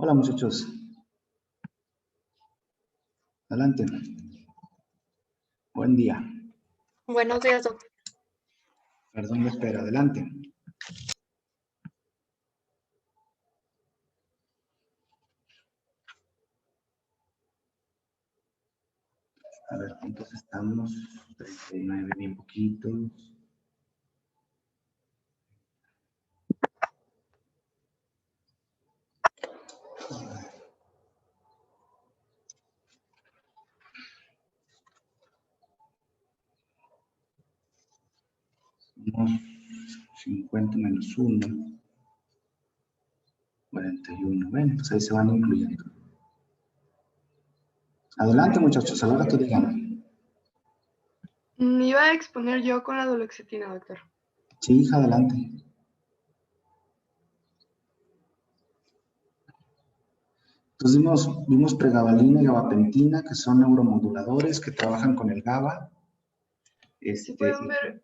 Hola muchachos. Adelante. Buen día. Buenos días, doctor. Perdón la espera. Adelante. A ver, ¿cuántos estamos? 39, bien poquitos. Somos 50 menos 1. 41. Bueno, pues ahí se van incluyendo. Adelante, muchachos, a la hora que digan. Iba a exponer yo con la duloxetina, doctor. Sí, hija, adelante. Entonces vimos pregabalina y gabapentina, que son neuromoduladores que trabajan con el GABA. ¿Sí pueden ver?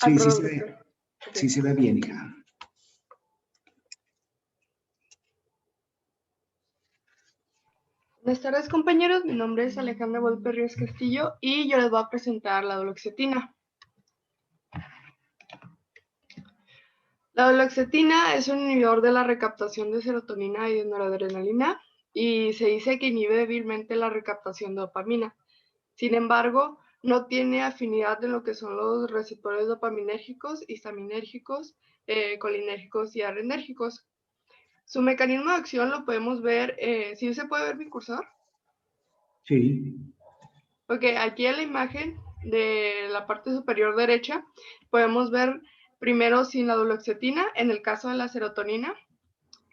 Sí, sí Perdón, se ve. doctor. Okay. Sí se ve bien, hija. Buenas tardes, compañeros. Mi nombre es Alejandra Volpe Ríos Castillo y yo les voy a presentar la duloxetina. La duloxetina es un inhibidor de la recaptación de serotonina y de noradrenalina y se dice que inhibe débilmente la recaptación de dopamina. Sin embargo, no tiene afinidad en lo que son los receptores dopaminérgicos, histaminérgicos, colinérgicos y adrenérgicos. Su mecanismo de acción lo podemos ver, ¿sí se puede ver mi cursor? Sí. Ok, aquí en la imagen de la parte superior derecha podemos ver primero sin la duloxetina, en el caso de la serotonina,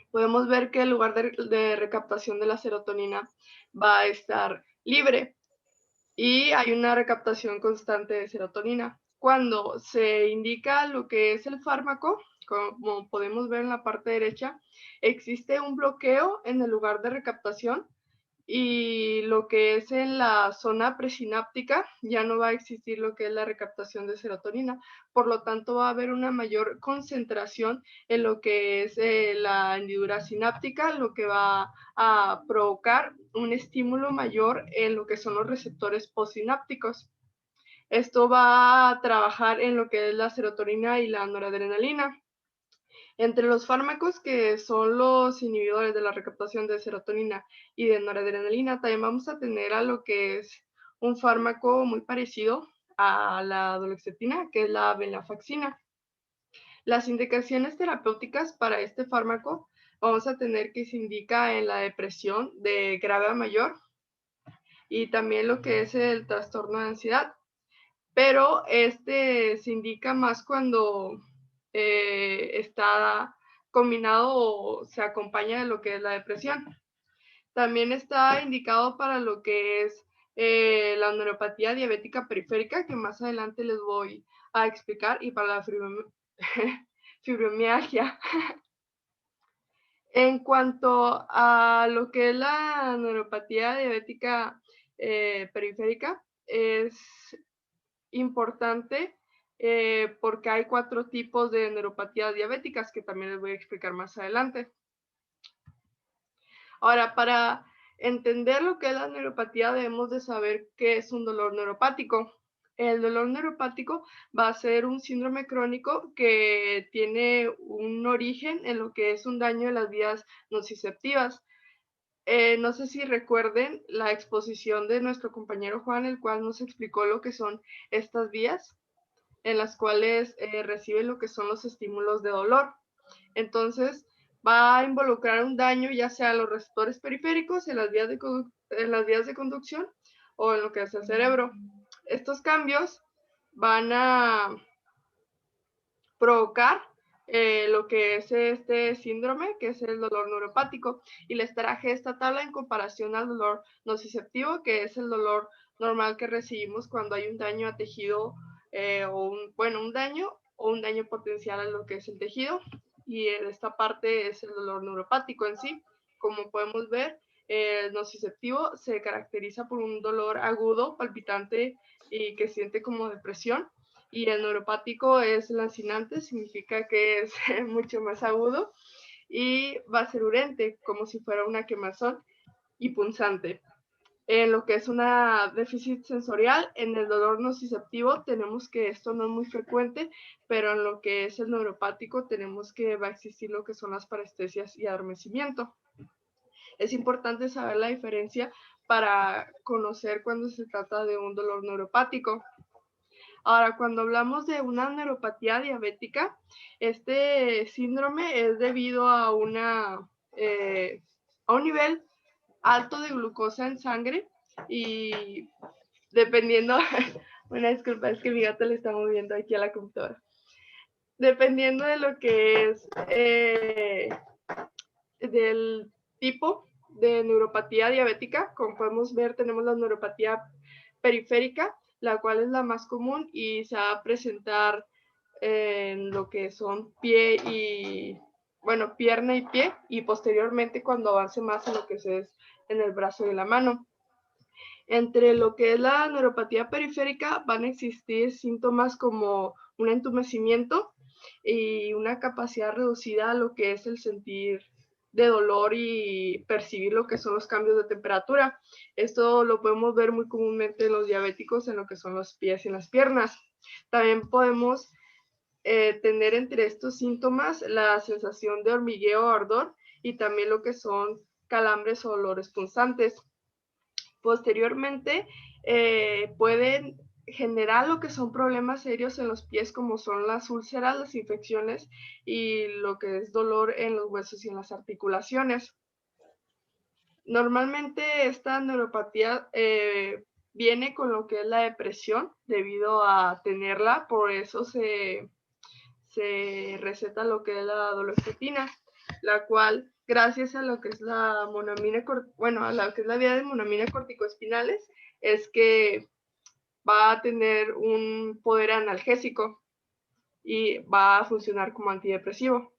podemos ver que el lugar de recaptación de la serotonina va a estar libre y hay una recaptación constante de serotonina. Cuando se indica lo que es el fármaco, como podemos ver en la parte derecha, existe un bloqueo en el lugar de recaptación y lo que es en la zona presináptica ya no va a existir lo que es la recaptación de serotonina. Por lo tanto, va a haber una mayor concentración en lo que es la hendidura sináptica, lo que va a provocar un estímulo mayor en lo que son los receptores postsinápticos. Esto va a trabajar en lo que es la serotonina y la noradrenalina. Entre los fármacos que son los inhibidores de la recaptación de serotonina y de noradrenalina, también vamos a tener a lo que es un fármaco muy parecido a la duloxetina, que es la venlafaxina. Las indicaciones terapéuticas para este fármaco vamos a tener que se indica en la depresión de grave a mayor y también lo que es el trastorno de ansiedad. Pero este se indica más cuando está combinado o se acompaña de lo que es la depresión. También está indicado para lo que es la neuropatía diabética periférica, que más adelante les voy a explicar, y para la fibromialgia. En cuanto a lo que es la neuropatía diabética periférica, es importante porque hay 4 tipos de neuropatías diabéticas que también les voy a explicar más adelante. Ahora, para entender lo que es la neuropatía debemos de saber qué es un dolor neuropático. El dolor neuropático va a ser un síndrome crónico que tiene un origen en lo que es un daño de las vías nociceptivas. No sé si recuerden la exposición de nuestro compañero Juan, el cual nos explicó lo que son estas vías en las cuales recibe lo que son los estímulos de dolor. Entonces, va a involucrar un daño ya sea a los receptores periféricos, en las vías de conducción o en lo que es el cerebro. Estos cambios van a provocar lo que es este síndrome, que es el dolor neuropático, y les traje esta tabla en comparación al dolor nociceptivo, que es el dolor normal que recibimos cuando hay un daño a tejido un daño o un daño potencial a lo que es el tejido, y en esta parte es el dolor neuropático en sí. Como podemos ver, el nociceptivo se caracteriza por un dolor agudo, palpitante y que siente como depresión, y el neuropático es lancinante, significa que es mucho más agudo y va a ser urente, como si fuera una quemazón y punzante. En lo que es una déficit sensorial, en el dolor nociceptivo tenemos que esto no es muy frecuente, pero en lo que es el neuropático tenemos que va a existir lo que son las parestesias y adormecimiento. Es importante saber la diferencia para conocer cuando se trata de un dolor neuropático. Ahora, cuando hablamos de una neuropatía diabética, este síndrome es debido a un nivel alto de glucosa en sangre y dependiendo, una disculpa, es que mi gato le está moviendo aquí a la computadora. Dependiendo de lo que es del tipo de neuropatía diabética, como podemos ver, tenemos la neuropatía periférica, la cual es la más común y se va a presentar en lo que son pierna y pie, y posteriormente cuando avance más en lo que es en el brazo y la mano. Entre lo que es la neuropatía periférica van a existir síntomas como un entumecimiento y una capacidad reducida a lo que es el sentir de dolor y percibir lo que son los cambios de temperatura. Esto lo podemos ver muy comúnmente en los diabéticos en lo que son los pies y las piernas. También podemos tener entre estos síntomas la sensación de hormigueo o ardor y también lo que son calambres o dolores punzantes. Posteriormente, pueden generar lo que son problemas serios en los pies, como son las úlceras, las infecciones y lo que es dolor en los huesos y en las articulaciones. Normalmente esta neuropatía viene con lo que es la depresión debido a tenerla, por eso se receta lo que es la duloxetina, la cual, gracias a lo que es la monamina, a lo que es la vía de monamina corticoespinales, es que va a tener un poder analgésico y va a funcionar como antidepresivo.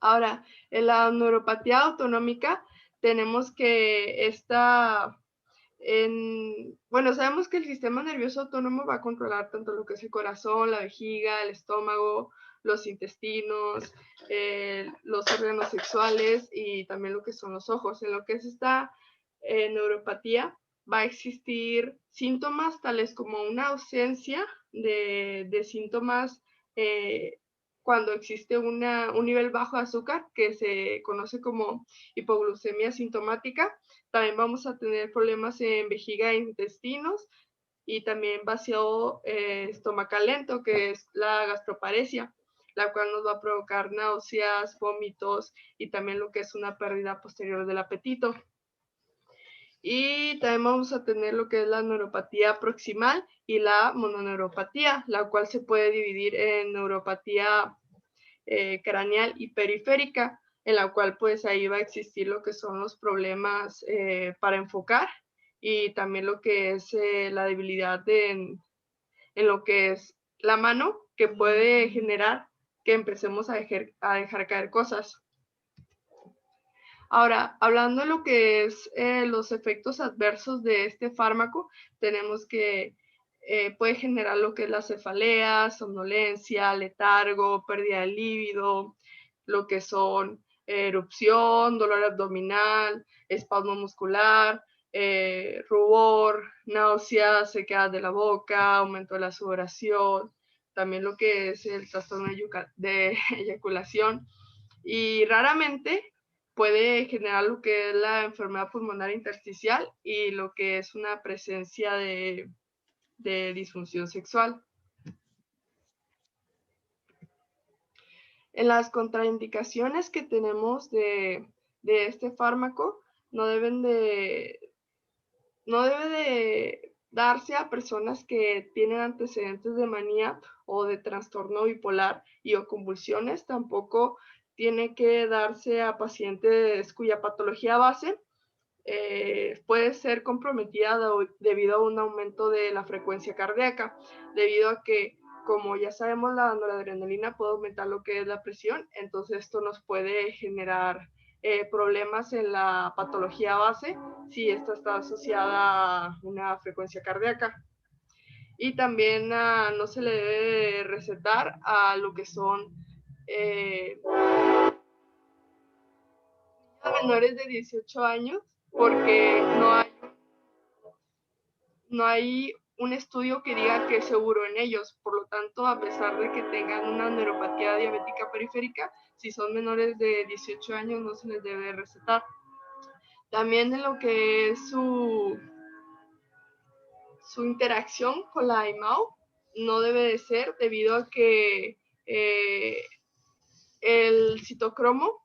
Ahora, en la neuropatía autonómica tenemos que sabemos que el sistema nervioso autónomo va a controlar tanto lo que es el corazón, la vejiga, el estómago, los intestinos, los órganos sexuales y también lo que son los ojos. En lo que es esta neuropatía va a existir síntomas tales como una ausencia de síntomas cuando existe un nivel bajo de azúcar, que se conoce como hipoglucemia sintomática. También vamos a tener problemas en vejiga e intestinos y también vacío estomacal lento, que es la gastroparesia, la cual nos va a provocar náuseas, vómitos y también lo que es una pérdida posterior del apetito. Y también vamos a tener lo que es la neuropatía proximal y la mononeuropatía, la cual se puede dividir en neuropatía craneal y periférica, en la cual pues ahí va a existir lo que son los problemas para enfocar y también lo que es la debilidad en lo que es la mano, que puede generar que empecemos a dejar caer cosas. Ahora, hablando de lo que es los efectos adversos de este fármaco, tenemos que puede generar lo que es la cefalea, somnolencia, letargo, pérdida de líbido, lo que son erupción, dolor abdominal, espasmo muscular, rubor, náuseas, sequedad de la boca, aumento de la sudoración, también lo que es el trastorno de eyaculación y raramente puede generar lo que es la enfermedad pulmonar intersticial y lo que es una presencia de disfunción sexual. En las contraindicaciones que tenemos de este fármaco, no debe de darse a personas que tienen antecedentes de manía o de trastorno bipolar y o convulsiones. Tampoco tiene que darse a pacientes cuya patología base puede ser comprometida debido a un aumento de la frecuencia cardíaca, debido a que, como ya sabemos, la noradrenalina puede aumentar lo que es la presión, entonces esto nos puede generar problemas en la patología base si esta está asociada a una frecuencia cardíaca. Y también no se le debe recetar a lo que son menores de 18 años, porque no hay un estudio que diga que es seguro en ellos. Por lo tanto, a pesar de que tengan una neuropatía diabética periférica, si son menores de 18 años no se les debe recetar. También en lo que es su interacción con la IMAO no debe de ser, debido a que el citocromo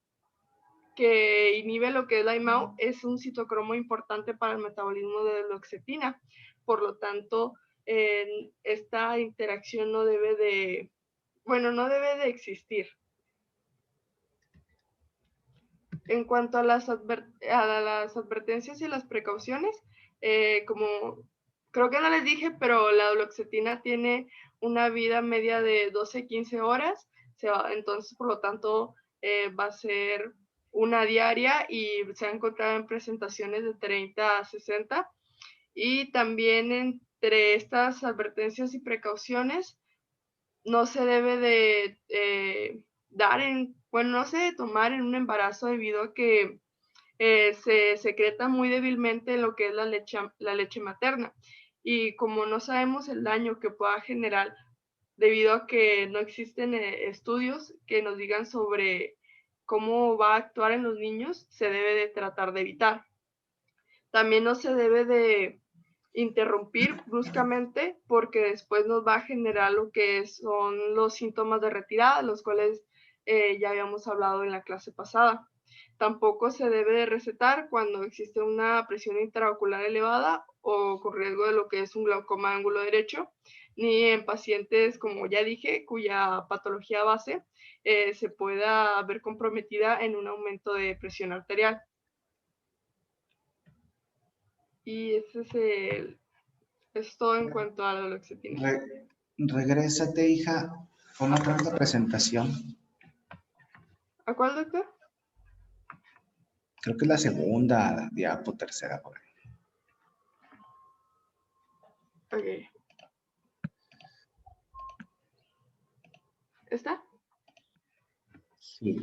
que inhibe lo que es la IMAO es un citocromo importante para el metabolismo de la duloxetina. Por lo tanto, esta interacción no debe de existir. En cuanto a las advertencias y las precauciones, como creo que no les dije, pero la duloxetina tiene una vida media de 12-15 horas, entonces por lo tanto va a ser una diaria y se ha encontrado en presentaciones de 30 a 60. Y también entre estas advertencias y precauciones, no se debe de tomar en un embarazo, debido a que se secreta muy débilmente lo que es la leche materna. Y como no sabemos el daño que pueda generar, debido a que no existen estudios que nos digan sobre cómo va a actuar en los niños, se debe de tratar de evitar. También no se debe de interrumpir bruscamente, porque después nos va a generar lo que son los síntomas de retirada, los cuales ya habíamos hablado en la clase pasada. Tampoco se debe de recetar cuando existe una presión intraocular elevada o con riesgo de lo que es un glaucoma de ángulo derecho, ni en pacientes, como ya dije, cuya patología base se pueda ver comprometida en un aumento de presión arterial. Y ese es todo en cuanto a la duloxetina. Regrésate, hija, con otra presentación. ¿A cuál, doctor? Creo que es la segunda diapo, tercera por ahí. Ok. ¿Está? Sí.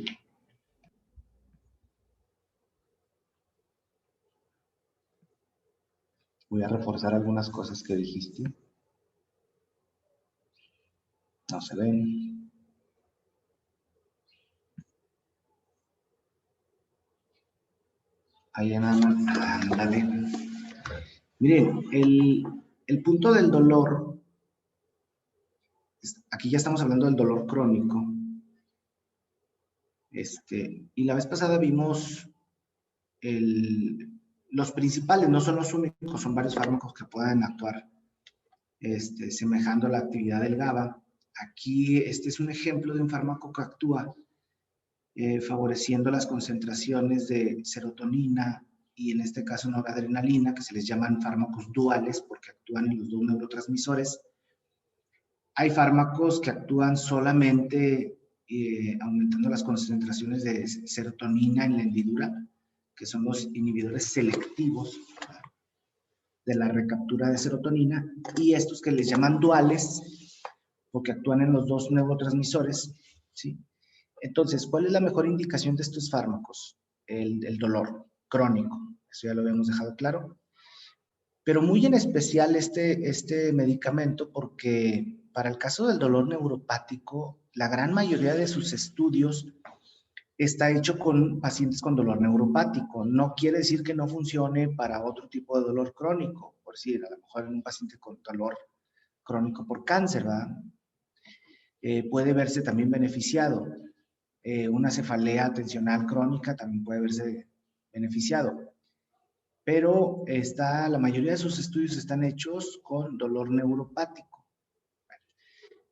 Voy a reforzar algunas cosas que dijiste. No se ven. Ahí nada más. Ándale. Miren, el punto del dolor, aquí ya estamos hablando del dolor crónico. Y la vez pasada vimos los principales, no son los únicos, son varios fármacos que pueden actuar semejando la actividad del GABA. Aquí este es un ejemplo de un fármaco que actúa favoreciendo las concentraciones de serotonina y en este caso noradrenalina, que se les llaman fármacos duales porque actúan en los dos neurotransmisores. Hay fármacos que actúan solamente aumentando las concentraciones de serotonina en la hendidura, que son los inhibidores selectivos de la recaptura de serotonina, y estos que les llaman duales, porque actúan en los dos neurotransmisores, ¿sí? Entonces, ¿cuál es la mejor indicación de estos fármacos? El dolor crónico, eso ya lo habíamos dejado claro. Pero muy en especial este medicamento, porque para el caso del dolor neuropático, la gran mayoría de sus estudios está hecho con pacientes con dolor neuropático. No quiere decir que no funcione para otro tipo de dolor crónico, por decir, a lo mejor en un paciente con dolor crónico por cáncer, ¿verdad? Puede verse también beneficiado. Una cefalea tensional crónica también puede verse beneficiado. Pero la mayoría de sus estudios están hechos con dolor neuropático.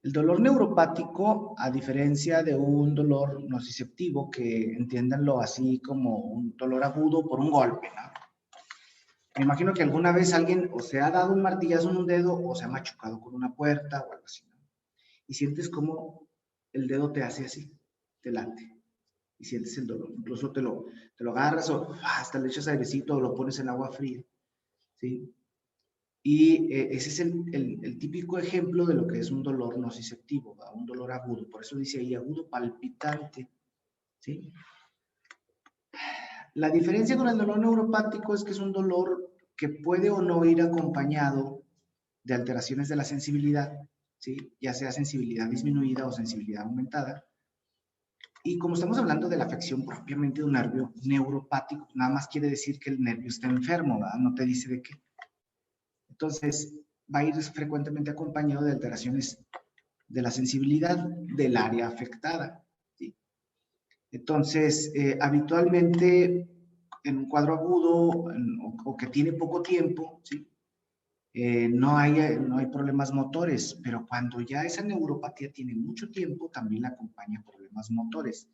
El dolor neuropático, a diferencia de un dolor nociceptivo, que entiéndanlo así como un dolor agudo por un golpe, ¿no? Me imagino que alguna vez alguien o se ha dado un martillazo en un dedo o se ha machucado con una puerta o algo así, ¿no? Y sientes como el dedo te hace así, te late. Y sientes el dolor. Incluso te lo agarras o hasta le echas airecito o lo pones en agua fría, ¿sí? Y ese es el típico ejemplo de lo que es un dolor nociceptivo, ¿va? Un dolor agudo. Por eso dice ahí agudo palpitante, ¿sí? La diferencia con el dolor neuropático es que es un dolor que puede o no ir acompañado de alteraciones de la sensibilidad, ¿sí? Ya sea sensibilidad disminuida o sensibilidad aumentada. Y como estamos hablando de la afección propiamente de un nervio neuropático, nada más quiere decir que el nervio está enfermo, ¿verdad? No te dice de qué. Entonces, va a ir frecuentemente acompañado de alteraciones de la sensibilidad del área afectada, ¿sí? Entonces, habitualmente en un cuadro agudo o que tiene poco tiempo, ¿sí? No hay problemas motores, pero cuando ya esa neuropatía tiene mucho tiempo, también la acompaña problemas motores.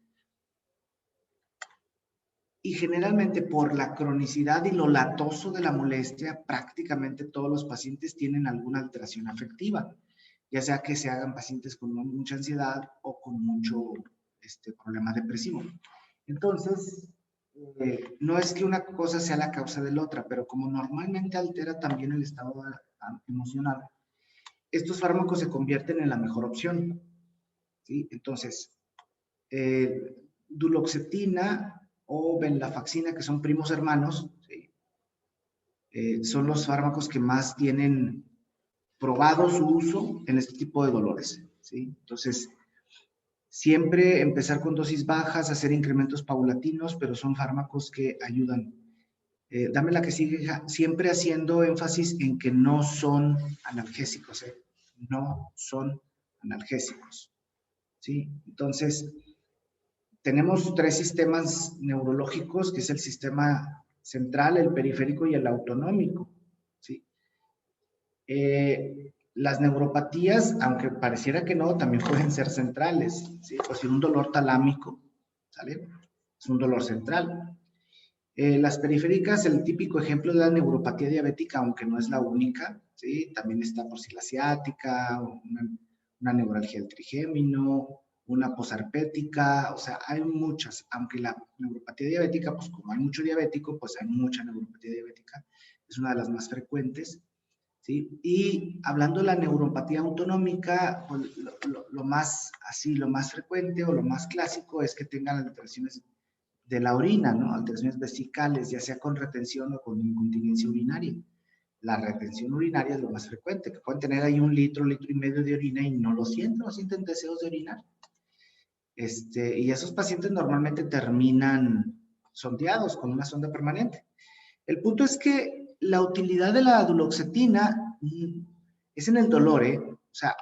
Y generalmente por la cronicidad y lo latoso de la molestia, prácticamente todos los pacientes tienen alguna alteración afectiva, ya sea que se hagan pacientes con mucha ansiedad o con mucho problema depresivo. Entonces, no es que una cosa sea la causa de la otra, pero como normalmente altera también el estado emocional, estos fármacos se convierten en la mejor opción, ¿sí? Entonces, duloxetina o venlafaxina, que son primos hermanos, ¿sí? Son los fármacos que más tienen probado su uso en este tipo de dolores, ¿sí? Entonces, siempre empezar con dosis bajas, hacer incrementos paulatinos, pero son fármacos que ayudan. Dame la que sigue, siempre haciendo énfasis en que no son analgésicos, no son analgésicos, ¿sí? Entonces, tenemos tres sistemas neurológicos, que es el sistema central, el periférico y el autonómico, ¿sí? Las neuropatías, aunque pareciera que no, también pueden ser centrales, ¿sí? Por si un dolor talámico, ¿sale? Es un dolor central. Las periféricas, el típico ejemplo de la neuropatía diabética, aunque no es la única, ¿sí? También está por si la ciática, una neuralgia del trigémino, una posarpética, o sea, hay muchas, aunque la neuropatía diabética, pues como hay mucho diabético, pues hay mucha neuropatía diabética, es una de las más frecuentes, ¿sí? Y hablando de la neuropatía autonómica, pues lo más frecuente o lo más clásico es que tengan alteraciones de la orina, ¿no? Alteraciones vesicales, ya sea con retención o con incontinencia urinaria. La retención urinaria es lo más frecuente, que pueden tener ahí 1 litro, 1,5 litros de orina y no sienten deseos de orinar. Y esos pacientes normalmente terminan sondeados con una sonda permanente. El punto es que la utilidad de la duloxetina es en el dolor, ¿eh? O sea,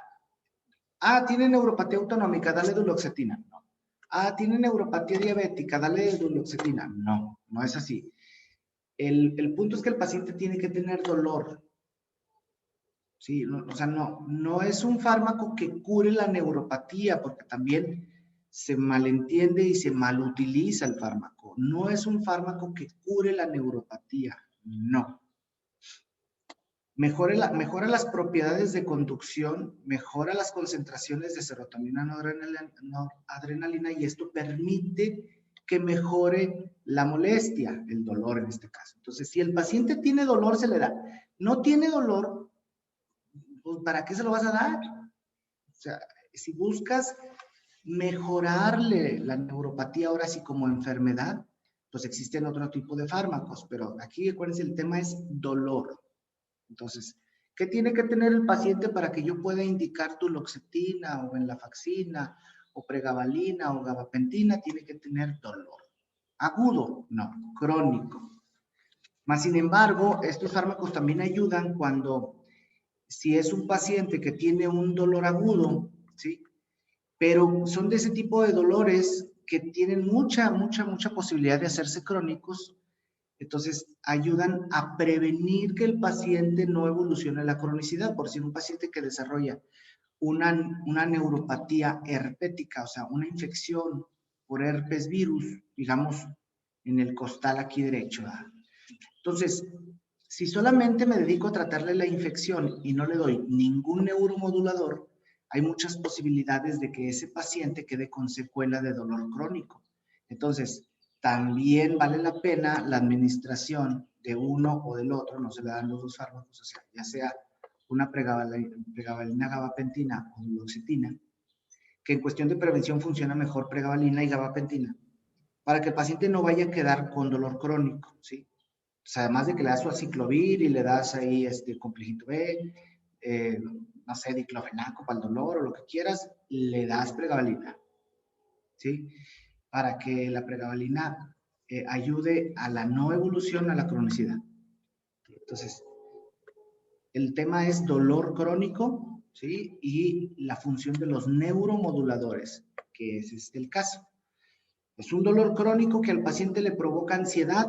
tiene neuropatía autonómica, dale duloxetina. No. Tiene neuropatía diabética, dale duloxetina. No, no es así. El punto es que el paciente tiene que tener dolor. Sí, no, o sea, no es un fármaco que cure la neuropatía, porque también se malentiende y se malutiliza el fármaco. No es un fármaco que cure la neuropatía, no. Mejora las propiedades de conducción, mejora las concentraciones de serotonina, noradrenalina, y esto permite que mejore la molestia, el dolor en este caso. Entonces, si el paciente tiene dolor, se le da. No tiene dolor, pues, ¿para qué se lo vas a dar? O sea, si buscas mejorarle la neuropatía ahora sí como enfermedad, pues existen otro tipo de fármacos, pero aquí acuérdense, el tema es dolor. Entonces, ¿qué tiene que tener el paciente para que yo pueda indicar duloxetina o venlafaxina o pregabalina o gabapentina? Tiene que tener dolor. Agudo, no, crónico. Más sin embargo, estos fármacos también ayudan cuando, si es un paciente que tiene un dolor agudo, ¿sí? Pero son de ese tipo de dolores que tienen mucha posibilidad de hacerse crónicos. Entonces, ayudan a prevenir que el paciente no evolucione a la cronicidad. Por decir, un paciente que desarrolla una neuropatía herpética, o sea, una infección por herpes virus, digamos, en el costal aquí derecho. Entonces, si solamente me dedico a tratarle la infección y no le doy ningún neuromodulador, hay muchas posibilidades de que ese paciente quede con secuela de dolor crónico. Entonces, también vale la pena la administración de uno o del otro, no se le dan los dos fármacos, o sea, ya sea una pregabalina gabapentina o duloxetina, que en cuestión de prevención funciona mejor pregabalina y gabapentina, para que el paciente no vaya a quedar con dolor crónico, ¿sí? O sea, además de que le das su aciclovir y le das ahí complejito B, no sé, diclofenaco para el dolor o lo que quieras, le das pregabalina, ¿sí? Para que la pregabalina ayude a la no evolución a la cronicidad. Entonces, el tema es dolor crónico, ¿sí? Y la función de los neuromoduladores, que ese es el caso. Es un dolor crónico que al paciente le provoca ansiedad,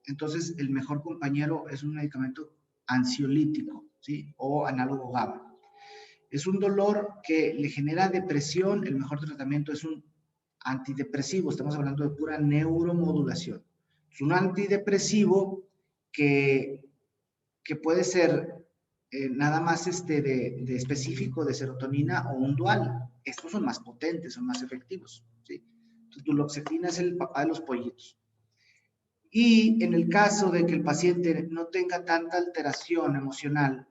entonces el mejor compañero es un medicamento ansiolítico, ¿sí? O análogo GABA. Es un dolor que le genera depresión, el mejor tratamiento es un antidepresivo, estamos hablando de pura neuromodulación. Es un antidepresivo que puede ser nada más de específico de serotonina o un dual. Estos son más potentes, son más efectivos, ¿sí? Entonces, duloxetina es el papá de los pollitos. Y en el caso de que el paciente no tenga tanta alteración emocional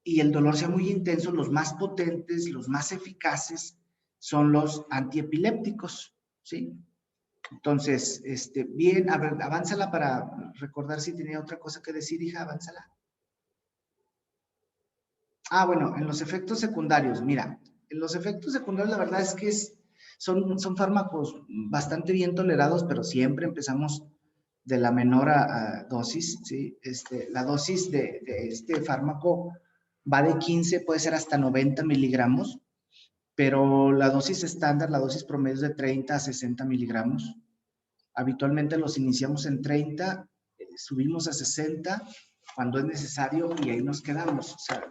y el dolor sea muy intenso, los más potentes, los más eficaces son los antiepilépticos, ¿sí? Entonces, bien, a ver, avánzala para recordar si tenía otra cosa que decir, hija, avánzala. Ah, bueno, en los efectos secundarios, mira, en los efectos secundarios la verdad es que son fármacos bastante bien tolerados, pero siempre empezamos de la menor a dosis, ¿sí? La dosis de este fármaco va de 15, puede ser hasta 90 miligramos, pero la dosis estándar, la dosis promedio es de 30 a 60 miligramos. Habitualmente los iniciamos en 30, subimos a 60 cuando es necesario y ahí nos quedamos. O sea,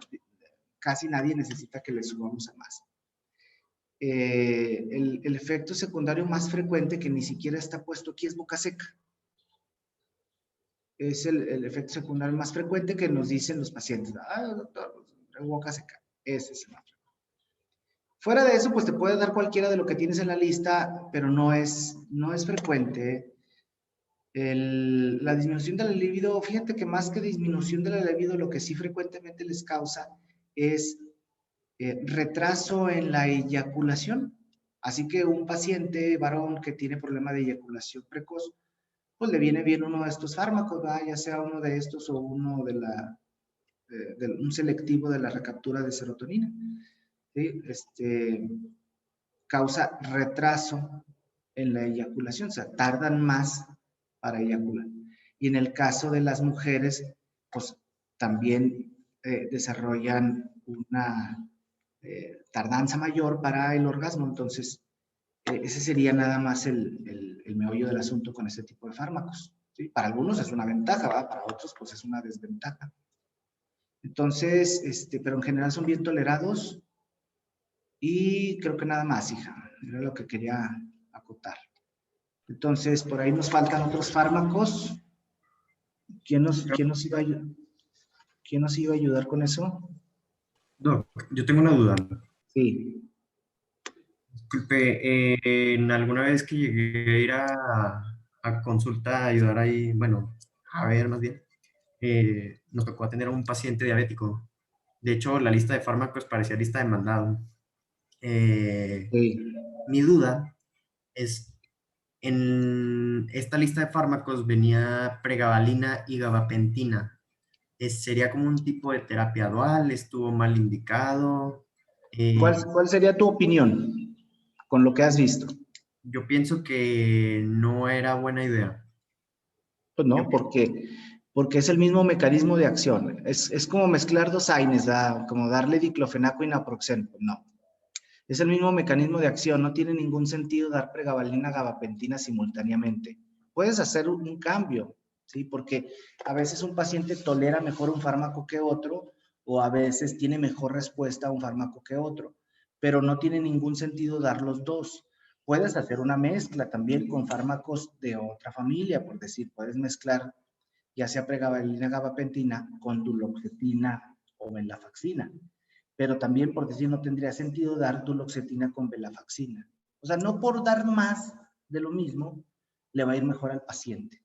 casi nadie necesita que le subamos a más. El efecto secundario más frecuente, que ni siquiera está puesto aquí, es boca seca. Es el efecto secundario más frecuente que nos dicen los pacientes. Ah, doctor, boca seca. Ese es el más frecuente. Fuera de eso, pues te puede dar cualquiera de lo que tienes en la lista, pero no es frecuente. La disminución de la libido, fíjate que más que disminución de la libido, lo que sí frecuentemente les causa es retraso en la eyaculación. Así que un paciente varón que tiene problema de eyaculación precoz, pues le viene bien uno de estos fármacos, ¿verdad? Ya sea uno de estos o uno de un selectivo de la recaptura de serotonina. ¿Sí? Causa retraso en la eyaculación, o sea, tardan más para eyacular. Y en el caso de las mujeres, pues también desarrollan una tardanza mayor para el orgasmo. Entonces, ese sería nada más el meollo del asunto con este tipo de fármacos, ¿sí? Para algunos es una ventaja, ¿va? Para otros pues es una desventaja. Entonces, pero en general son bien tolerados y creo que nada más, hija. Era lo que quería acotar. Entonces, por ahí nos faltan otros fármacos. ¿Quién nos iba a ayudar con eso? No, yo tengo una duda. Sí. Disculpe, en alguna vez que llegué a ir a consulta a ayudar ahí, bueno, a ver más bien, nos tocó atender a un paciente diabético. De hecho, la lista de fármacos parecía lista de mandado. Sí. Mi duda es, en esta lista de fármacos venía pregabalina y gabapentina. ¿Sería como un tipo de terapia dual? ¿Estuvo mal indicado? ¿Cuál sería tu opinión con lo que has visto? Yo pienso que no era buena idea. Pues no, porque es el mismo mecanismo de acción. Es como mezclar dos AINES, como darle diclofenaco y naproxeno. Pues no. Es el mismo mecanismo de acción. No tiene ningún sentido dar pregabalina, gabapentina simultáneamente. Puedes hacer un cambio, ¿sí? Porque a veces un paciente tolera mejor un fármaco que otro o a veces tiene mejor respuesta a un fármaco que otro. Pero no tiene ningún sentido dar los dos. Puedes hacer una mezcla también con fármacos de otra familia, por decir, puedes mezclar ya sea pregabalina, gabapentina con duloxetina o venlafaxina. Pero también, por decir, no tendría sentido dar duloxetina con venlafaxina. O sea, no por dar más de lo mismo, le va a ir mejor al paciente.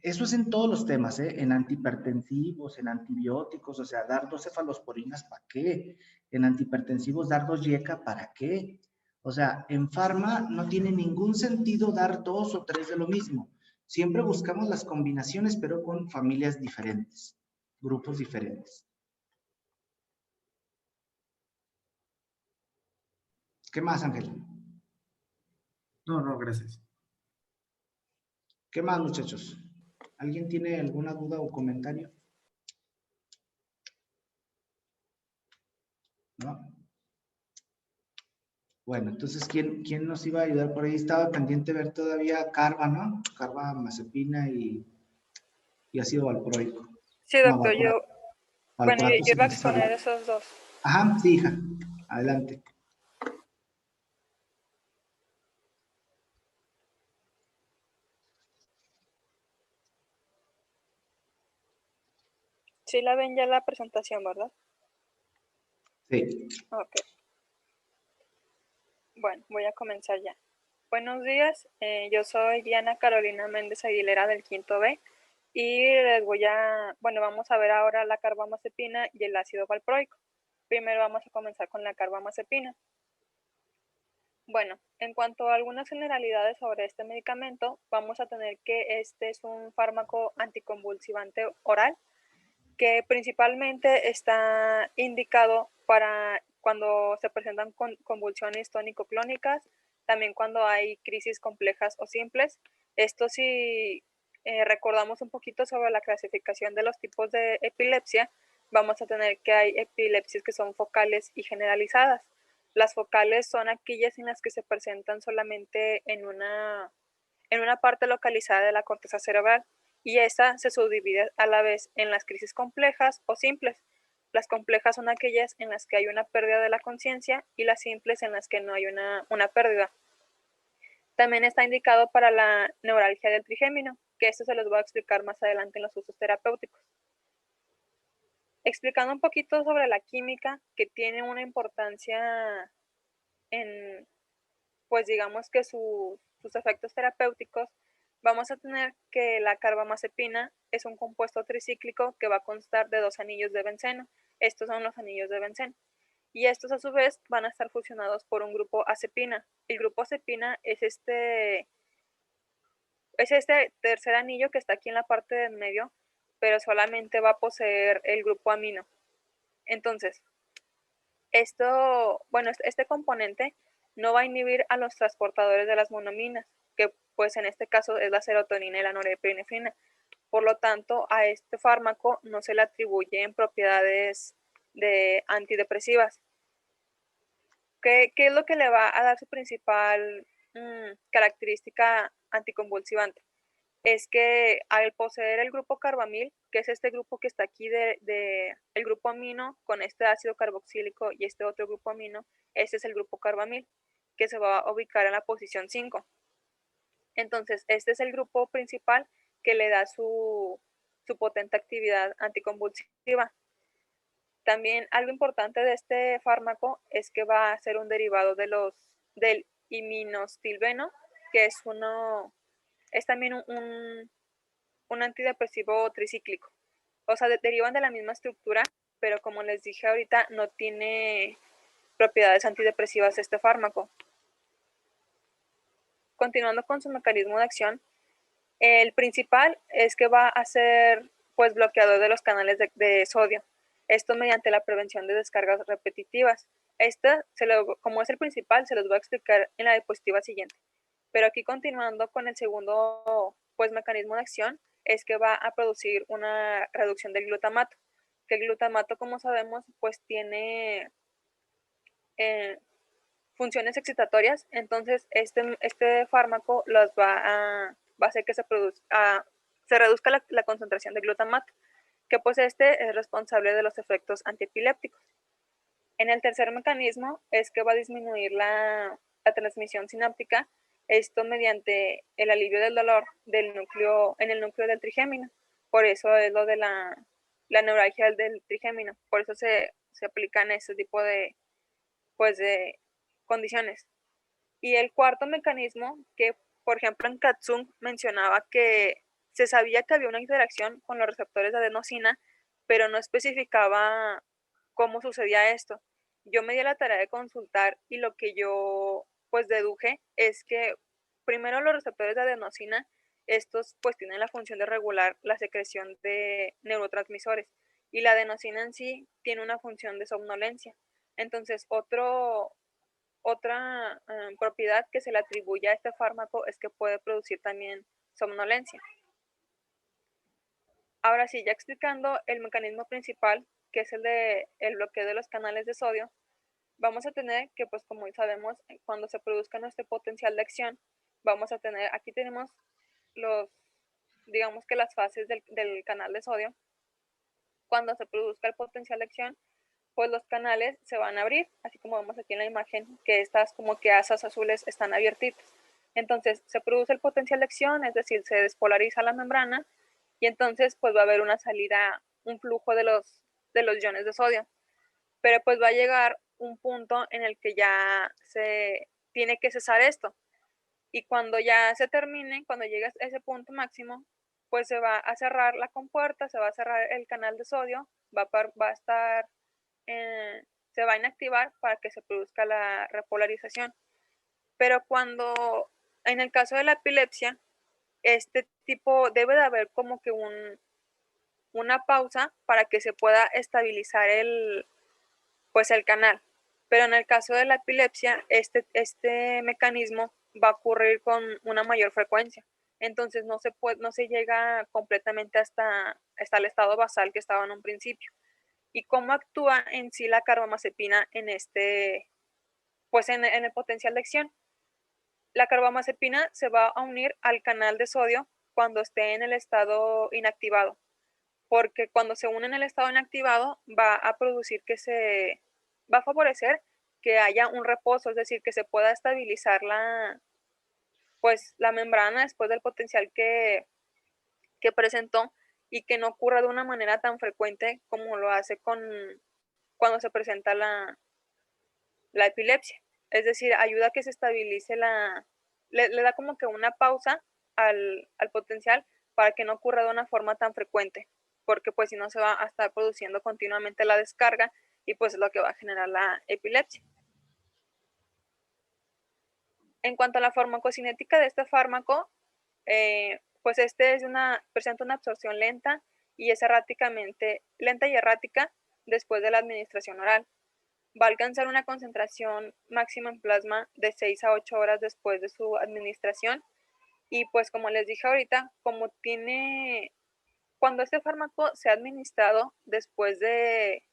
Eso es en todos los temas, ¿eh? En antihipertensivos, en antibióticos, o sea, dar 2 cefalosporinas, ¿para qué? En antihipertensivos, dar 2 YECA, ¿para qué? O sea, en farma no tiene ningún sentido dar 2 o 3 de lo mismo. Siempre buscamos las combinaciones, pero con familias diferentes, grupos diferentes. ¿Qué más, Ángel? No, gracias. ¿Qué más, muchachos? ¿Alguien tiene alguna duda o comentario? ¿No? Bueno, entonces, ¿quién nos iba a ayudar por ahí? Estaba pendiente ver todavía Carva, ¿no? Carva, Mazepina y ácido valproico. Sí, No, doctor, bueno, yo valproato iba a sintetizado. exponer esos dos. Ajá, sí, hija. Adelante. Sí la ven ya la presentación, ¿verdad? Sí. Ok. Bueno, voy a comenzar ya. Buenos días, yo soy Diana Carolina Méndez Aguilera del quinto B y vamos a ver ahora la carbamazepina y el ácido valproico. Primero vamos a comenzar con la carbamazepina. Bueno, en cuanto a algunas generalidades sobre este medicamento, vamos a tener que este es un fármaco anticonvulsivante oral que principalmente está indicado para cuando se presentan convulsiones tónico-clónicas, también cuando hay crisis complejas o simples. Esto si recordamos un poquito sobre la clasificación de los tipos de epilepsia, vamos a tener que hay epilepsias que son focales y generalizadas. Las focales son aquellas en las que se presentan solamente en una parte localizada de la corteza cerebral y esta se subdivide a la vez en las crisis complejas o simples. Las complejas son aquellas en las que hay una pérdida de la conciencia y las simples en las que no hay una pérdida. También está indicado para la neuralgia del trigémino, que esto se los voy a explicar más adelante en los usos terapéuticos. Explicando un poquito sobre la química, que tiene una importancia en, pues digamos que sus efectos terapéuticos, vamos a tener que la carbamazepina es un compuesto tricíclico que va a constar de 2 anillos de benceno. Estos son los anillos de benceno. Y estos a su vez van a estar fusionados por un grupo acepina. El grupo acepina es este tercer anillo que está aquí en la parte del medio, pero solamente va a poseer el grupo amino. Entonces, este componente no va a inhibir a los transportadores de las monoaminas, que pues en este caso es la serotonina y la norepinefrina. Por lo tanto, a este fármaco no se le atribuyen propiedades de antidepresivas. ¿Qué es lo que le va a dar su principal característica anticonvulsivante? Es que al poseer el grupo carbamil, que es este grupo que está aquí el grupo amino con este ácido carboxílico y este otro grupo amino, este es el grupo carbamil, que se va a ubicar en la posición 5. Entonces, este es el grupo principal que le da su potente actividad anticonvulsiva. También algo importante de este fármaco es que va a ser un derivado del iminostilbeno, que es también un antidepresivo tricíclico. O sea, derivan de la misma estructura, pero como les dije ahorita, no tiene propiedades antidepresivas este fármaco. Continuando con su mecanismo de acción, el principal es que va a ser pues bloqueador de los canales de sodio. Esto mediante la prevención de descargas repetitivas. Como es el principal, se los voy a explicar en la diapositiva siguiente. Pero aquí continuando con el segundo pues, mecanismo de acción, es que va a producir una reducción del glutamato. Que el glutamato, como sabemos, pues tiene funciones excitatorias. Entonces, este fármaco va a hacer que se reduzca la concentración de glutamato, que pues este es responsable de los efectos antiepilépticos. En el tercer mecanismo es que va a disminuir la transmisión sináptica, esto mediante el alivio del dolor en el núcleo del trigémino. Por eso es lo de la neuralgia del trigémino. Por eso se aplican este tipo de condiciones. Y el cuarto mecanismo, que por ejemplo, en Katsung mencionaba que se sabía que había una interacción con los receptores de adenosina, pero no especificaba cómo sucedía esto. Yo me di la tarea de consultar y lo que yo pues deduje es que primero los receptores de adenosina, estos pues tienen la función de regular la secreción de neurotransmisores y la adenosina en sí tiene una función de somnolencia. Entonces, otra propiedad que se le atribuye a este fármaco es que puede producir también somnolencia. Ahora sí, ya explicando el mecanismo principal, que es el bloqueo de los canales de sodio, vamos a tener que, pues como sabemos, cuando se produzca nuestro potencial de acción, vamos a tener, aquí tenemos digamos que las fases del canal de sodio. Cuando se produzca el potencial de acción, pues los canales se van a abrir, así como vemos aquí en la imagen, que estas como que asas azules están abiertitas. Entonces se produce el potencial de acción, es decir, se despolariza la membrana y entonces pues va a haber una salida, un flujo de los iones de sodio. Pero pues va a llegar un punto en el que ya se tiene que cesar esto. Y cuando ya se termine, cuando llegue a ese punto máximo, pues se va a cerrar la compuerta, se va a cerrar el canal de sodio, va a estar se va a inactivar para que se produzca la repolarización. Pero cuando, en el caso de la epilepsia, este tipo debe de haber como que una pausa para que se pueda estabilizar pues el canal. Pero en el caso de la epilepsia, este mecanismo va a ocurrir con una mayor frecuencia. Entonces no se llega completamente hasta el estado basal que estaba en un principio. ¿Y cómo actúa en sí la carbamazepina pues en el potencial de acción? La carbamazepina se va a unir al canal de sodio cuando esté en el estado inactivado, porque cuando se une en el estado inactivado va a va a favorecer que haya un reposo, es decir, que se pueda estabilizar pues la membrana después del potencial que presentó y que no ocurra de una manera tan frecuente como lo hace cuando se presenta la epilepsia. Es decir, ayuda a que se estabilice le da como que una pausa al potencial para que no ocurra de una forma tan frecuente, porque pues si no se va a estar produciendo continuamente la descarga y pues es lo que va a generar la epilepsia. En cuanto a la farmacocinética de este fármaco, pues presenta una absorción lenta y es lenta y errática después de la administración oral. Va a alcanzar una concentración máxima en plasma de 6 a 8 horas después de su administración. Y pues como les dije ahorita, cuando este fármaco sea administrado después de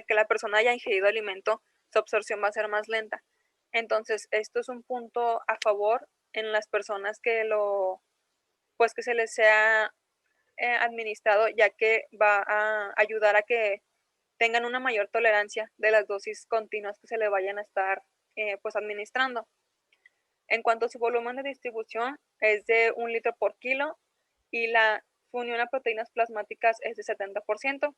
que la persona haya ingerido alimento, su absorción va a ser más lenta. Entonces, esto es un punto a favor en las personas pues que se les sea administrado, ya que va a ayudar a que tengan una mayor tolerancia de las dosis continuas que se le vayan a estar pues administrando. En cuanto a su volumen de distribución, es de 1 litro por kilo y su unión a proteínas plasmáticas es de 70%.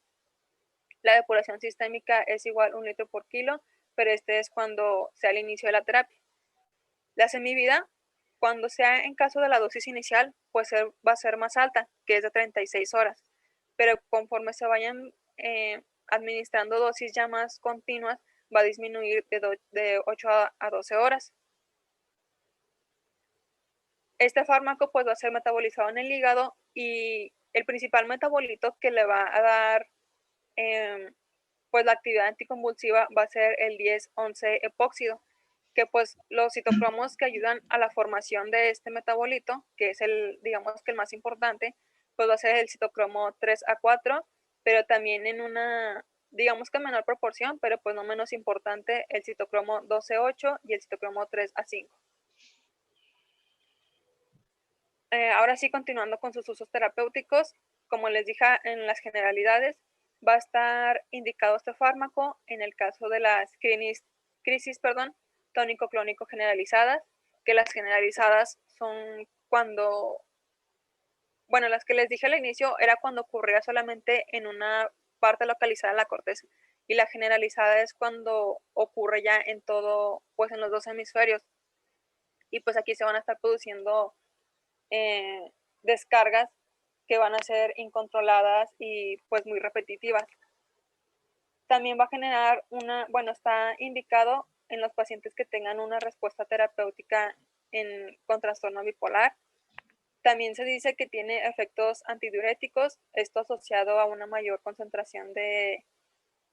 La depuración sistémica es igual a 1 litro por kilo, pero este es cuando sea el inicio de la terapia. La semivida, cuando sea en caso de la dosis inicial, pues va a ser más alta, que es de 36 horas, pero conforme se vayan administrando dosis ya más continuas, va a disminuir de 8 a 12 horas. Este fármaco pues va a ser metabolizado en el hígado y el principal metabolito que le va a dar pues la actividad anticonvulsiva va a ser el 10-11 epóxido, que pues los citocromos que ayudan a la formación de este metabolito, que es digamos que el más importante, pues va a ser el citocromo 3A4, pero también en una, digamos que menor proporción, pero pues no menos importante, el citocromo 12A8 y el citocromo 3A5. Ahora sí, continuando con sus usos terapéuticos, como les dije en las generalidades, va a estar indicado este fármaco en el caso de las crisis tónico-clónico generalizadas, que las generalizadas son cuando, bueno, las que les dije al inicio era cuando ocurría solamente en una parte localizada de la corteza, y la generalizada es cuando ocurre ya en todo, pues en los dos hemisferios, y pues aquí se van a estar produciendo descargas que van a ser incontroladas y pues muy repetitivas. También va a generar está indicado en los pacientes que tengan una respuesta terapéutica con trastorno bipolar. También se dice que tiene efectos antidiuréticos, esto asociado a una mayor concentración de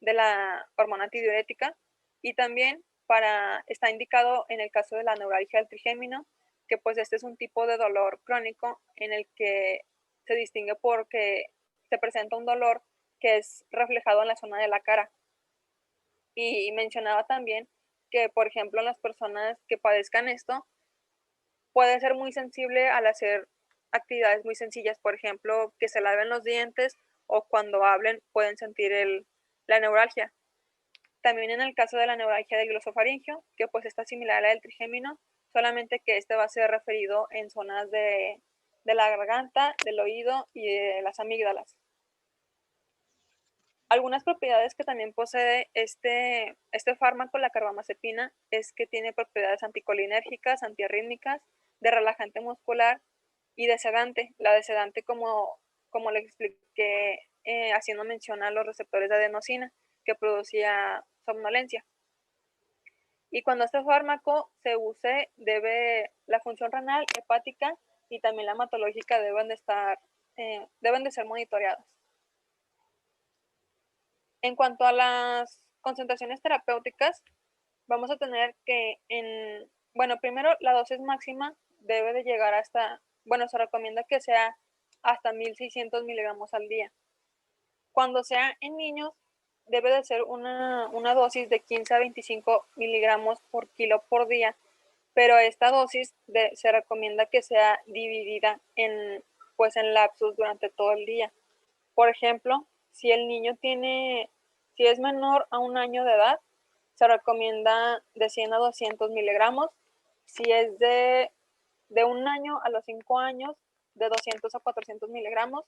la hormona antidiurética. Y también está indicado en el caso de la neuralgia del trigémino, que pues este es un tipo de dolor crónico en el que se distingue porque se presenta un dolor que es reflejado en la zona de la cara. Y mencionaba también que, por ejemplo, las personas que padezcan esto puede ser muy sensible al hacer actividades muy sencillas, por ejemplo, que se laven los dientes o cuando hablen pueden sentir la neuralgia. También en el caso de la neuralgia del glosofaringio, que pues está similar a la del trigémino, solamente que este va a ser referido en zonas de la garganta, del oído y de las amígdalas. Algunas propiedades que también posee este fármaco, la carbamazepina, es que tiene propiedades anticolinérgicas, antiarrítmicas, de relajante muscular y de sedante. La de sedante, como le expliqué, haciendo mención a los receptores de adenosina, que producía somnolencia. Y cuando este fármaco se use, la función renal, hepática y también la hematológica deben de ser monitoreadas. En cuanto a las concentraciones terapéuticas, vamos a tener que primero la dosis máxima debe de llegar se recomienda que sea hasta 1600 miligramos al día. Cuando sea en niños, debe de ser una dosis de 15 a 25 miligramos por kilo por día, pero esta dosis se recomienda que sea dividida en lapsos durante todo el día. Por ejemplo, si el niño si es menor a 1 año de edad, se recomienda de 100 a 200 miligramos. Si es de 1 año a los 5 años, de 200 a 400 miligramos.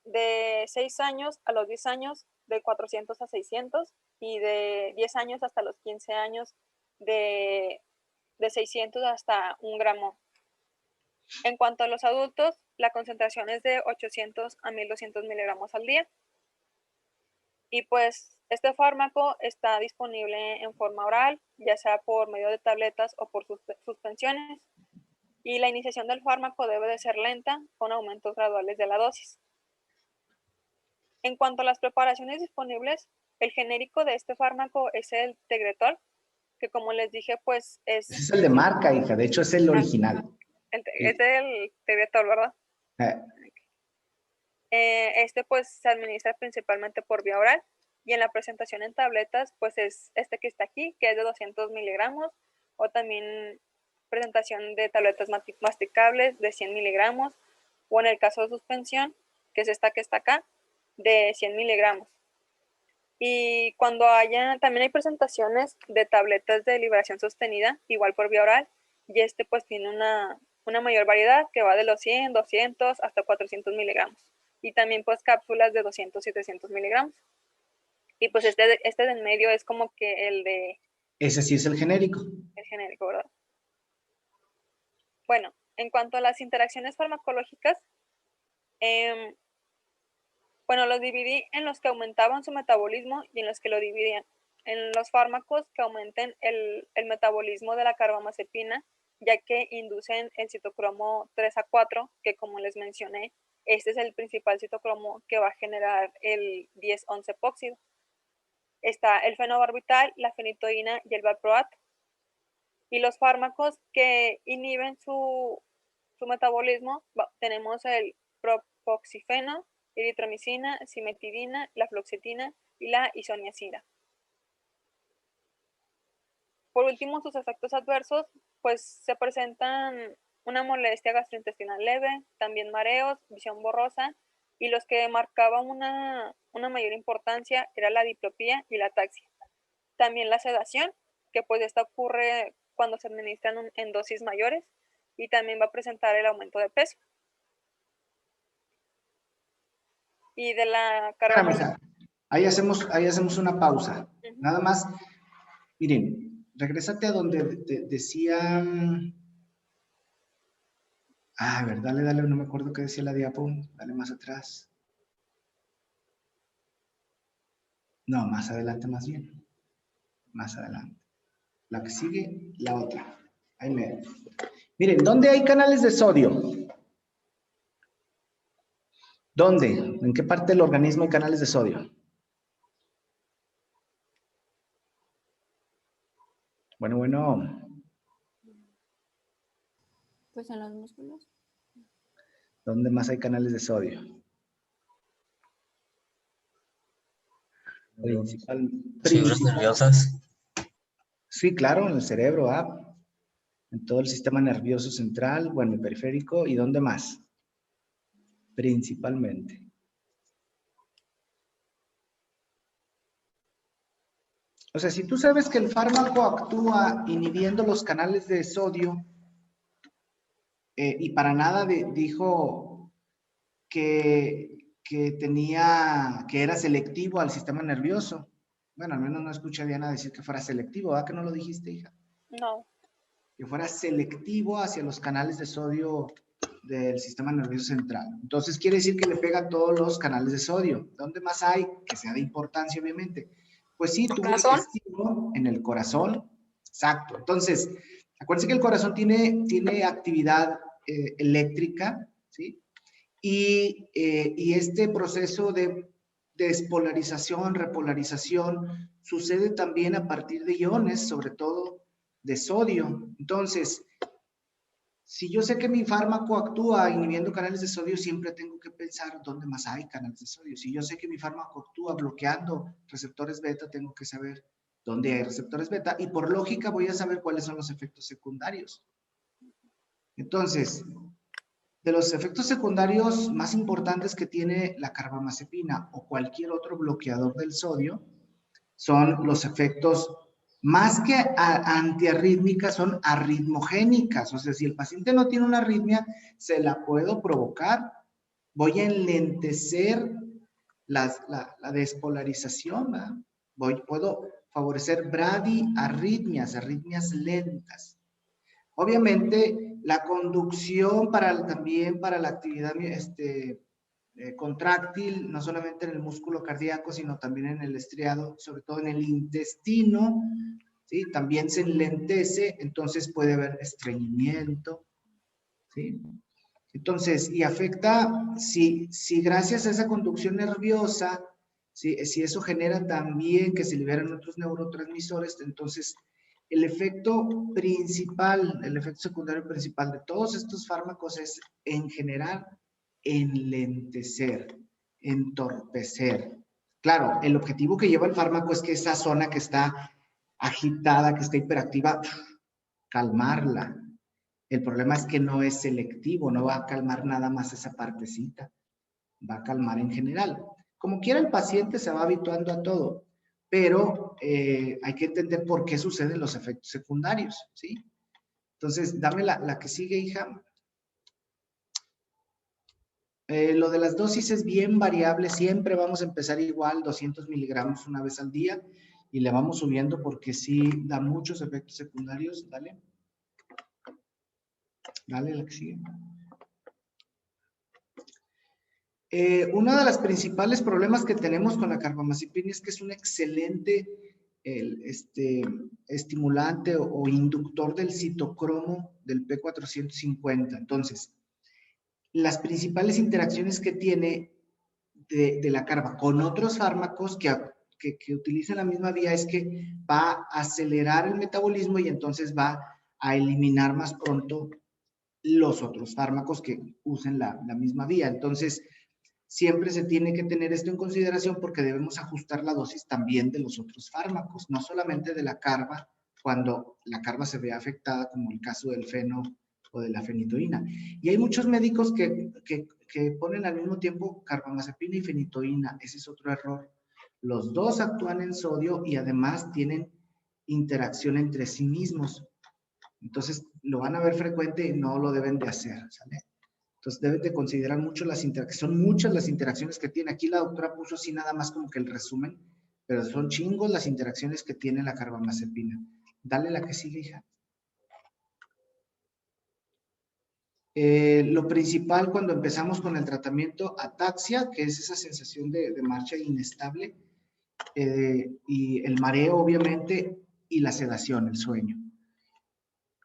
De 6 años a los 10 años, de 400 a 600. Y de 10 años hasta los 15 años, de 600 hasta 1 gramo. En cuanto a los adultos, la concentración es de 800 a 1200 miligramos al día. Y pues este fármaco está disponible en forma oral, ya sea por medio de tabletas o por suspensiones. Y la iniciación del fármaco debe de ser lenta, con aumentos graduales de la dosis. En cuanto a las preparaciones disponibles, el genérico de este fármaco es el Tegretol, que como les dije, pues Ese es el de marca, hija, de hecho es el original. Es el Tegretol, ¿verdad? Este pues se administra principalmente por vía oral, y en la presentación en tabletas pues es este que está aquí, que es de 200 miligramos, o también presentación de tabletas masticables de 100 miligramos, o en el caso de suspensión, que es esta que está acá, de 100 miligramos. Y también hay presentaciones de tabletas de liberación sostenida, igual por vía oral, y este pues tiene una mayor variedad que va de los 100, 200 hasta 400 miligramos. Y también pues cápsulas de 200 y 300 miligramos. Y pues este de en medio es como que el de... Ese sí es el genérico. El genérico, ¿verdad? Bueno, en cuanto a las interacciones farmacológicas, los dividí en los que aumentaban su metabolismo y en los que lo dividían. En los fármacos que aumenten el metabolismo de la carbamazepina, ya que inducen el citocromo 3A4, que como les mencioné, este es el principal citocromo que va a generar el 10-11-epóxido. Está el fenobarbital, la fenitoína y el valproato. Y los fármacos que inhiben su metabolismo, tenemos el propoxifeno, eritromicina, cimetidina, la fluoxetina y la isoniazida. Por último, sus efectos adversos, pues se presentan una molestia gastrointestinal leve, también mareos, visión borrosa, y los que marcaban una mayor importancia era la diplopía y la ataxia. También la sedación, que pues esta ocurre cuando se administran en dosis mayores, y también va a presentar el aumento de peso. Y de la carga... Ahí hacemos una pausa. Nada más, miren, regrésate a donde decía A ver, dale, no me acuerdo qué decía la diapo. Dale más atrás. No, más adelante más bien. Más adelante. La que sigue, la otra. Ahí me... Miren, ¿dónde hay canales de sodio? ¿Dónde? ¿En qué parte del organismo hay canales de sodio? Bueno. Pues en los músculos. ¿Dónde más hay canales de sodio? Fibras nerviosas. Sí, claro, en el cerebro, en todo el sistema nervioso central, bueno, el periférico, ¿y dónde más? Principalmente. O sea, si tú sabes que el fármaco actúa inhibiendo los canales de sodio, y para nada dijo que era selectivo al sistema nervioso. Bueno, al menos no escuché a Diana decir que fuera selectivo, ¿verdad que no lo dijiste, hija? No. Que fuera selectivo hacia los canales de sodio del sistema nervioso central. Entonces quiere decir que le pega a todos los canales de sodio. ¿Dónde más hay? Que sea de importancia, obviamente. Pues sí, tuvo un en el corazón. Exacto. Entonces, acuérdense que el corazón tiene actividad eléctrica, ¿sí? Y este proceso de despolarización, repolarización, sucede también a partir de iones, sobre todo de sodio. Entonces, si yo sé que mi fármaco actúa inhibiendo canales de sodio, siempre tengo que pensar dónde más hay canales de sodio. Si yo sé que mi fármaco actúa bloqueando receptores beta, tengo que saber dónde hay receptores beta y por lógica voy a saber cuáles son los efectos secundarios. Entonces, de los efectos secundarios más importantes que tiene la carbamazepina o cualquier otro bloqueador del sodio son los efectos más que antiarrítmicas, son arritmogénicas. O sea, si el paciente no tiene una arritmia, se la puedo provocar. Voy a enlentecer la despolarización, ¿verdad? Puedo favorecer bradiarritmias, arritmias lentas. Obviamente, la conducción también para la actividad contráctil, no solamente en el músculo cardíaco, sino también en el estriado, sobre todo en el intestino, ¿sí? También se enlentece, entonces puede haber estreñimiento, ¿sí? Entonces, y afecta, si gracias a esa conducción nerviosa, si eso genera también que se liberan otros neurotransmisores, entonces el efecto principal, el efecto secundario principal de todos estos fármacos es, en general, enlentecer, entorpecer. Claro, el objetivo que lleva el fármaco es que esa zona que está agitada, que está hiperactiva, calmarla. El problema es que no es selectivo, no va a calmar nada más esa partecita, va a calmar en general. Como quiera el paciente se va habituando a todo, pero hay que entender por qué suceden los efectos secundarios, ¿sí? Entonces, dame la que sigue, hija. Lo de las dosis es bien variable, siempre vamos a empezar igual, 200 miligramos una vez al día, y le vamos subiendo porque sí da muchos efectos secundarios. Dale. Dale, la que sigue. Uno de los principales problemas que tenemos con la carbamazepina es que es un excelente estimulante o inductor del citocromo del P450. Entonces, las principales interacciones que tiene de la carba con otros fármacos que utilizan la misma vía es que va a acelerar el metabolismo y entonces va a eliminar más pronto los otros fármacos que usen la misma vía. Entonces, siempre se tiene que tener esto en consideración porque debemos ajustar la dosis también de los otros fármacos, no solamente de la carba, cuando la carba se ve afectada, como el caso del feno o de la fenitoína. Y hay muchos médicos que ponen al mismo tiempo carbamazepina y fenitoína. Ese es otro error. Los dos actúan en sodio y además tienen interacción entre sí mismos. Entonces, lo van a ver frecuente y no lo deben de hacer, ¿sale? Entonces, deben de considerar mucho las interacciones. Son muchas las interacciones que tiene. Aquí la doctora puso así nada más como que el resumen, pero son chingos las interacciones que tiene la carbamazepina. Dale la que sigue, hija. Lo principal cuando empezamos con el tratamiento, ataxia, que es esa sensación de marcha inestable, y el mareo, obviamente, y la sedación, el sueño.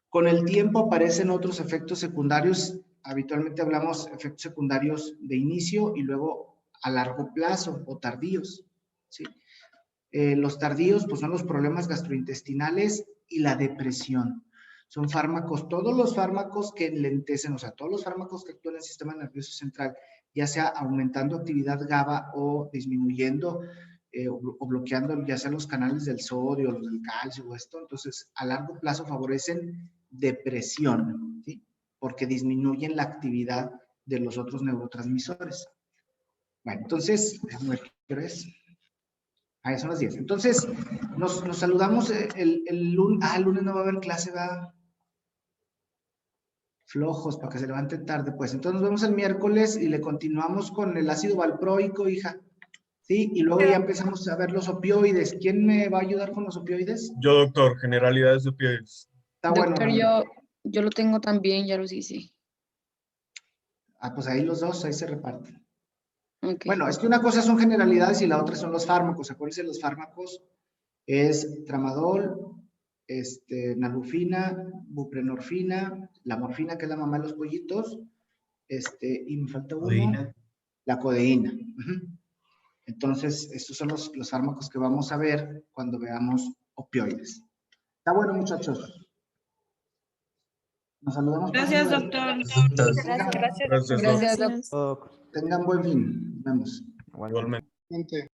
Con el tiempo aparecen otros efectos secundarios. Habitualmente hablamos efectos secundarios de inicio y luego a largo plazo o tardíos, ¿sí? Los tardíos pues son los problemas gastrointestinales y la depresión. Son fármacos, todos los fármacos que enlentecen, o sea, todos los fármacos que actúan en el sistema nervioso central, ya sea aumentando actividad GABA o disminuyendo o bloqueando ya sea los canales del sodio, los del calcio o esto, entonces a largo plazo favorecen depresión, ¿sí? Porque disminuyen la actividad de los otros neurotransmisores. Bueno, entonces, déjame ver qué hora es. Ya son las 10. Entonces, nos saludamos el lunes. El lunes no va a haber clase, va. Flojos, para que se levanten tarde, pues. Entonces, nos vemos el miércoles y le continuamos con el ácido valproico, hija. ¿Sí? Y luego ya empezamos a ver los opioides. ¿Quién me va a ayudar con los opioides? Yo, doctor, generalidades de opioides. Está Doctor, bueno. yo lo tengo también, ya los hice. Pues ahí los dos, ahí se reparten. Okay. Bueno, es que una cosa son generalidades y la otra son los fármacos. Acuérdense, los fármacos es tramadol, nalufina, buprenorfina, la morfina, que es la mamá de los pollitos, y me falta uno, Codeína. la codeína. Entonces, estos son los fármacos que vamos a ver cuando veamos opioides. Está bueno, muchachos. Nos saludamos. Gracias, doctor. Gracias, doctor. Gracias, doctor. Tengan buen fin. Nos vemos. Igualmente.